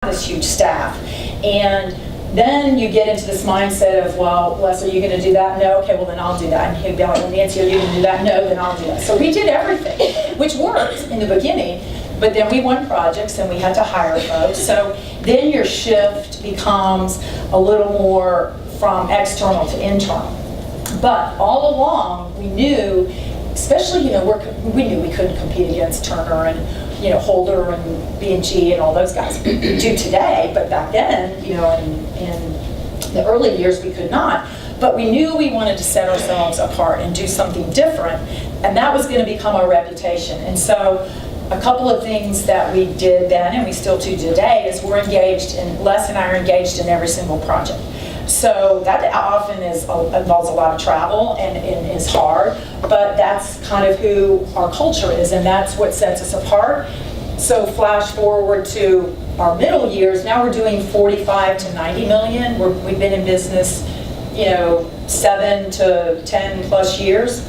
this huge staff. And then you get into this mindset of, well, Les, are you going to do that? No. Okay, well then I'll do that. And he'd be like, well, Nancy, are you going to do that? No, then I'll do that. So we did everything, which worked in the beginning, but then we won projects and we had to hire folks. So then your shift becomes a little more from external to internal. But all along, we knew, especially, we knew we couldn't compete against Turner and, Holder and B&G and all those guys. We do today, but back then, in the early years, we could not. But we knew we wanted to set ourselves apart and do something different, and that was going to become our reputation. And so a couple of things that we did then, and we still do today, is Les and I are engaged in every single project. So that often involves a lot of travel and is hard, but that's kind of who our culture is, and that's what sets us apart. So flash forward to our middle years, now we're doing 45 to 90 million. We've been in business, 7 to 10 plus years,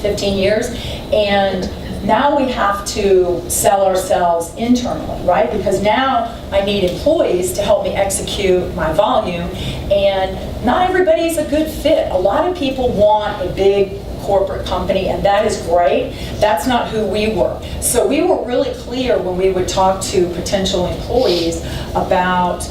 15 years, and now we have to sell ourselves internally, right? Because now I need employees to help me execute my volume, and not everybody's a good fit. A lot of people want a big corporate company, and that is great. That's not who we were. So we were really clear when we would talk to potential employees about,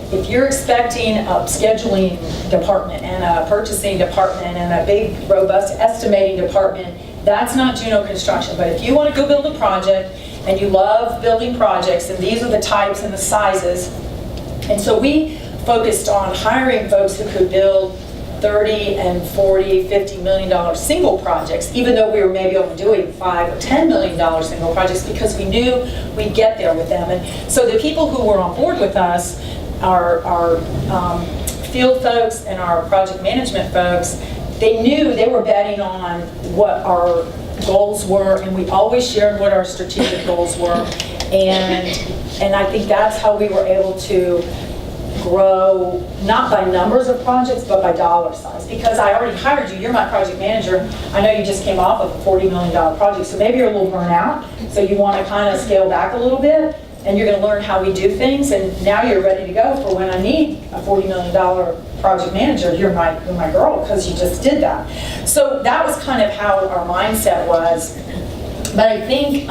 if you're expecting a scheduling department and a purchasing department and a big, robust estimating department, that's not Juno Construction. But if you want to go build a project and you love building projects, and these are the types and the sizes, and so we focused on hiring folks who could build 30 and 40, $50 million single projects, even though we were maybe only doing $5 or $10 million single projects, because we knew we'd get there with them. And so the people who were on board with us, our field folks and our project management folks, they knew they were betting on what our goals were, and we always shared what our strategic goals were. And I think that's how we were able to grow, not by numbers of projects, but by dollar size. Because I already hired you, you're my project manager. I know you just came off of a $40 million project, so maybe you're a little burnt out, so you want to kind of scale back a little bit, and you're going to learn how we do things, and now you're ready to go for when I need a $40 million project manager. You're my girl, because you just did that. So that was kind of how our mindset was. But I think,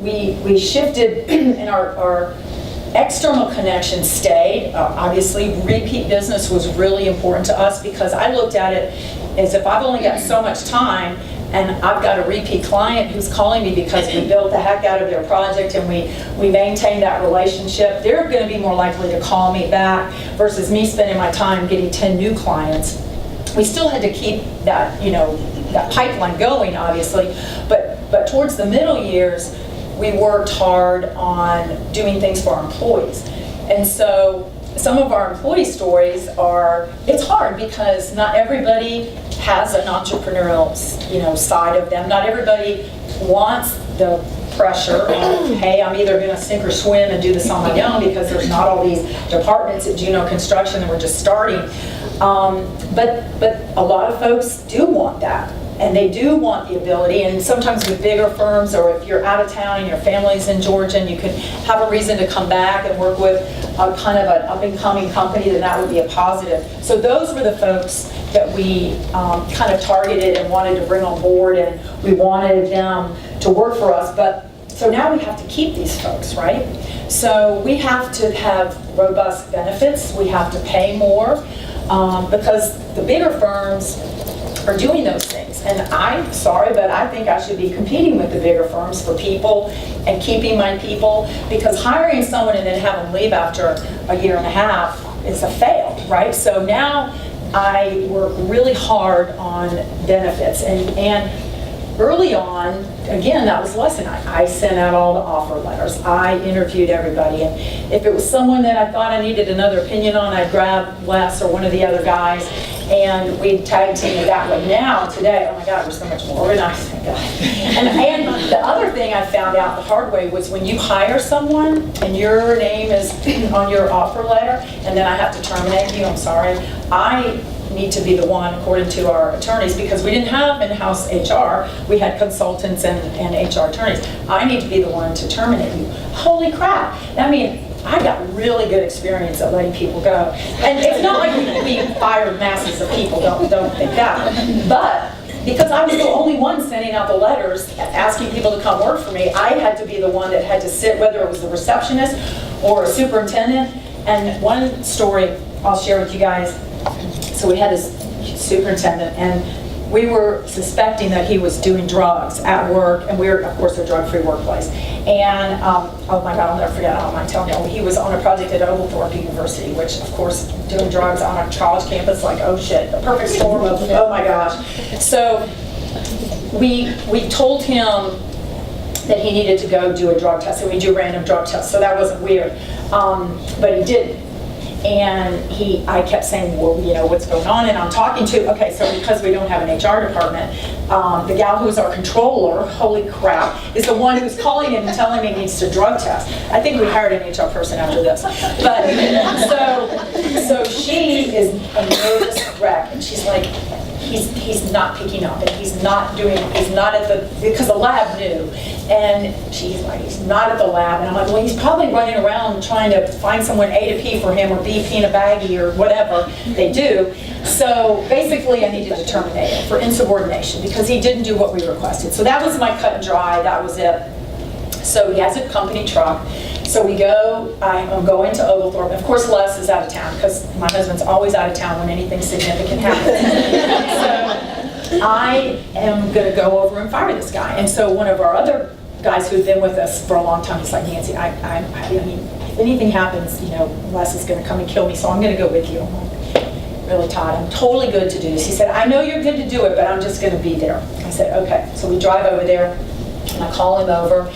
we shifted, and our external connections stayed. Obviously, repeat business was really important to us, because I looked at it as if I've only got so much time and I've got a repeat client who's calling me because we built the heck out of their project and we maintained that relationship, they're going to be more likely to call me back versus me spending my time getting 10 new clients. We still had to keep that, that pipeline going, obviously, but towards the middle years, we worked hard on doing things for our employees. And so some of our employee stories are, it's hard because not everybody has an entrepreneurial side of them. Not everybody wants the pressure of, hey, I'm either going to sink or swim and do this on my own, because there's not all these departments at Juno Construction that we're just starting. But a lot of folks do want that. And they do want the ability, and sometimes with bigger firms, or if you're out of town and your family's in Georgia and you can have a reason to come back and work with a kind of an up-and-coming company, then that would be a positive. So those were the folks that we kind of targeted and wanted to bring on board, and we wanted them to work for us. But so now we have to keep these folks, right? So we have to have robust benefits. We have to pay more, because the bigger firms are doing those things. And I'm sorry, but I think I should be competing with the bigger firms for people and keeping my people, because hiring someone and then having them leave after a year and a half is a fail, right? So now I work really hard on benefits. And early on, again, that was Les and I sent out all the offer letters. I interviewed everybody. And if it was someone that I thought I needed another opinion on, I'd grab Les or one of the other guys, and we'd tag team it that way. Now, today, oh my God, we're so much more organized, thank God. And the other thing I found out the hard way was when you hire someone and your name is on your offer letter, and then I have to terminate you, I'm sorry, need to be the one, according to our attorneys, because we didn't have in-house HR, we had consultants and HR attorneys. I need to be the one to terminate you. Holy crap. I mean, I got really good experience at letting people go. And it's not like we fired masses of people, don't think that. But because I was the only one sending out the letters asking people to come work for me, I had to be the one that had to sit, whether it was the receptionist or a superintendent. And one story I'll share with you guys. So we had this superintendent, and we were suspecting that he was doing drugs at work, and we were, of course, a drug-free workplace. And, oh my God, I'll never forget, I don't mind telling you, he was on a project at Oglethorpe University, which, of course, doing drugs on a college campus, like, oh shit, the perfect storm of, oh my gosh. So we told him that he needed to go do a drug test, and we do random drug tests, so that wasn't weird. But he didn't. And I kept saying, well, you know, what's going on? And I'm talking to, okay, so because we don't have an HR department, the gal who's our controller, holy crap, is the one who's calling him and telling me he needs to drug test. I think we hired an HR person after this. But, so she is a nervous wreck, and she's like, he's not picking up, and he's not at the, because the lab knew. And she's like, he's not at the lab. And I'm like, well, he's probably running around trying to find someone A to P for him, or B P in a baggie, or whatever they do. So basically I needed to terminate him for insubordination because he didn't do what we requested. So that was my cut and dry, that was it. So he has a company truck. So we go, I'm going to Oglethorpe. Of course, Les is out of town because my husband's always out of town when anything significant happens. So I am going to go over and fire this guy. And so one of our other guys who've been with us for a long time, he's like, Nancy, I mean, if anything happens, you know, Les is going to come and kill me, so I'm going to go with you. I'm like, really, Todd, I'm totally good to do this. He said, I know you're good to do it, but I'm just going to be there. I said, okay. So we drive over there, and I call him over.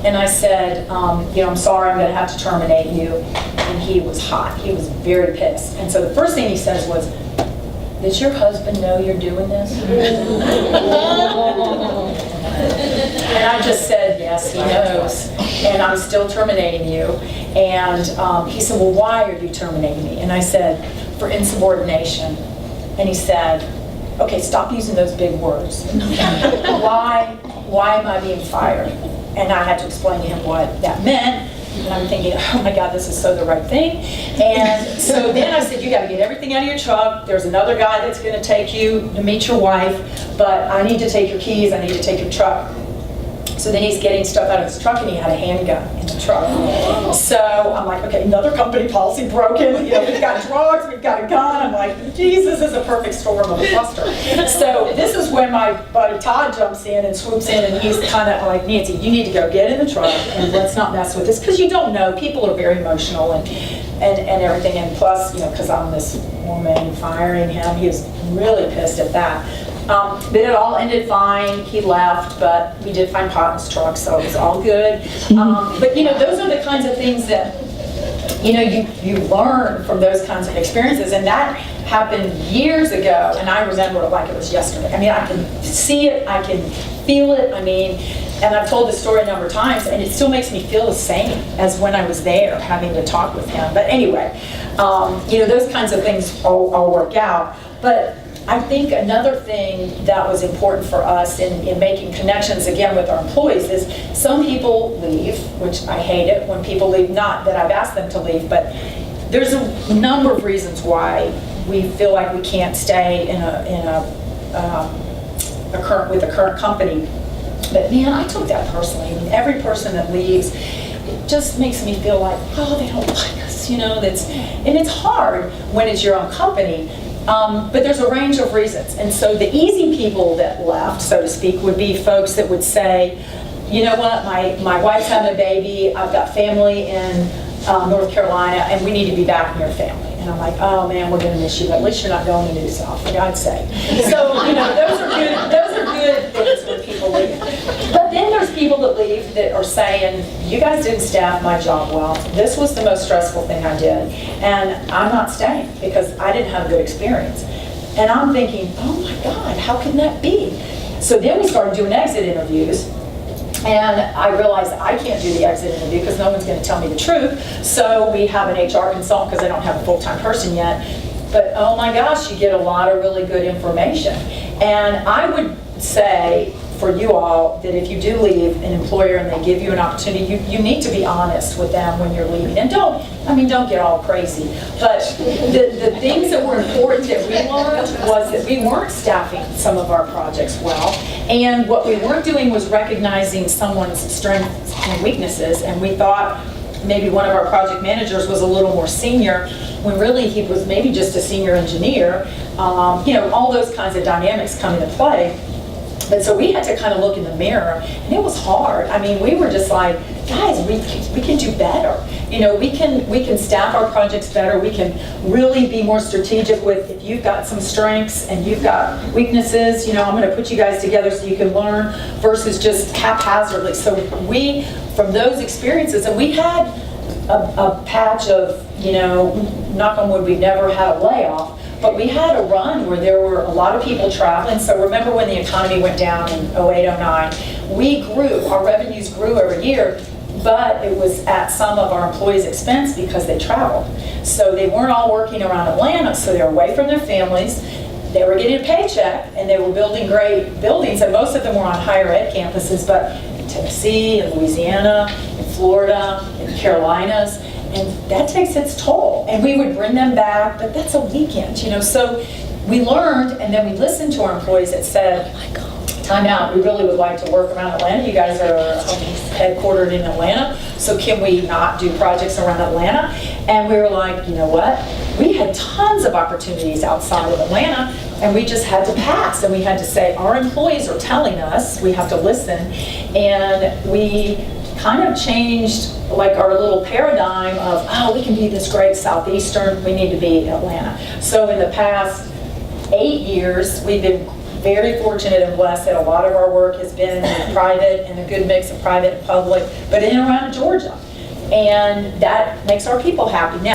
And I said, you know, I'm sorry, I'm going to have to terminate you. And he was hot. He was very pissed. And so the first thing he says was, does your husband know you're doing this? And I just said, yes, he knows. And I'm still terminating you. And he said, well, why are you terminating me? And I said, for insubordination. And he said, okay, stop using those big words. Why am I being fired? And I had to explain to him what that meant. And I'm thinking, oh my God, this is so the right thing. And so then I said, you got to get everything out of your truck. There's another guy that's going to take you to meet your wife, but I need to take your keys, I need to take your truck. So then he's getting stuff out of his truck, and he had a handgun in the truck. So I'm like, okay, another company policy broken. You know, we've got drugs, we've got a gun. I'm like, Jesus, this is a perfect storm of a cluster. So this is when my buddy Todd jumps in and swoops in, and he's kind of like, Nancy, you need to go get in the truck, and let's not mess with this, because you don't know. People are very emotional and everything. And plus, you know, because I'm this woman firing him, he was really pissed at that. But it all ended fine. He left, but we did find pot in his truck, so it was all good. But you know, those are the kinds of things that, you know, you learn from those kinds of experiences, and that happened years ago, and I remember it like it was yesterday. I mean, I can see it, I can feel it. I mean, and I've told this story a number of times, and it still makes me feel the same as when I was there having to talk with him. But anyway, you know, those kinds of things all work out. But I think another thing that was important for us in making connections again with our employees is some people leave, which I hate it when people leave, not that I've asked them to leave, but there's a number of reasons why we feel like we can't stay with a current company. But man, I took that personally. I mean, every person that leaves, it just makes me feel like, oh, they don't like us, you know. And it's hard when it's your own company. But there's a range of reasons. And so the easy people that left, so to speak, would be folks that would say, you know what, my wife's having a baby, I've got family in North Carolina, and we need to be back near family. And I'm like, oh man, we're going to miss you, but at least you're not going to New South, for God's sake. So, you know, those are good things when people leave. But then there's people that leave that are saying, you guys didn't staff my job well. This was the most stressful thing I did, and I'm not staying because I didn't have a good experience. And I'm thinking, oh my God, how can that be? So then we started doing exit interviews. And I realized I can't do the exit interview because no one's going to tell me the truth. So we have an HR consultant, because I don't have a full-time person yet, but oh my gosh, you get a lot of really good information. And I would say for you all that if you do leave an employer and they give you an opportunity, you need to be honest with them when you're leaving. And don't get all crazy. But the things that were important that we learned was that we weren't staffing some of our projects well. And what we weren't doing was recognizing someone's strengths and weaknesses. And we thought maybe one of our project managers was a little more senior, when really he was maybe just a senior engineer. All those kinds of dynamics come into play. But so we had to kind of look in the mirror, and it was hard. I mean, we were just like, guys, we can do better. We can staff our projects better. We can really be more strategic with, if you've got some strengths and you've got weaknesses, I'm going to put you guys together so you can learn, versus just haphazardly. So we, from those experiences, and we had a patch of, knock on wood, we've never had a layoff. But we had a run where there were a lot of people traveling. So remember when the economy went down in 08, 09, we grew, our revenues grew every year, but it was at some of our employees' expense because they traveled. So they weren't all working around Atlanta, so they were away from their families. They were getting a paycheck, and they were building great buildings, and most of them were on higher ed campuses, but in Tennessee, and Louisiana, in Florida, in Carolinas. And that takes its toll. And we would bring them back, but that's a weekend, So we learned, and then we listened to our employees that said, time out, we really would like to work around Atlanta. You guys are headquartered in Atlanta, so can we not do projects around Atlanta? And we were like, you know what? We had tons of opportunities outside of Atlanta, and we just had to pass. And we had to say, our employees are telling us, we have to listen. And we kind of changed like our little paradigm of, we can be this great Southeastern, we need to be Atlanta. So in the past 8 years, we've been very fortunate and blessed that a lot of our work has been private, and a good mix of private and public, but in and around Georgia. And that makes our people happy. Now,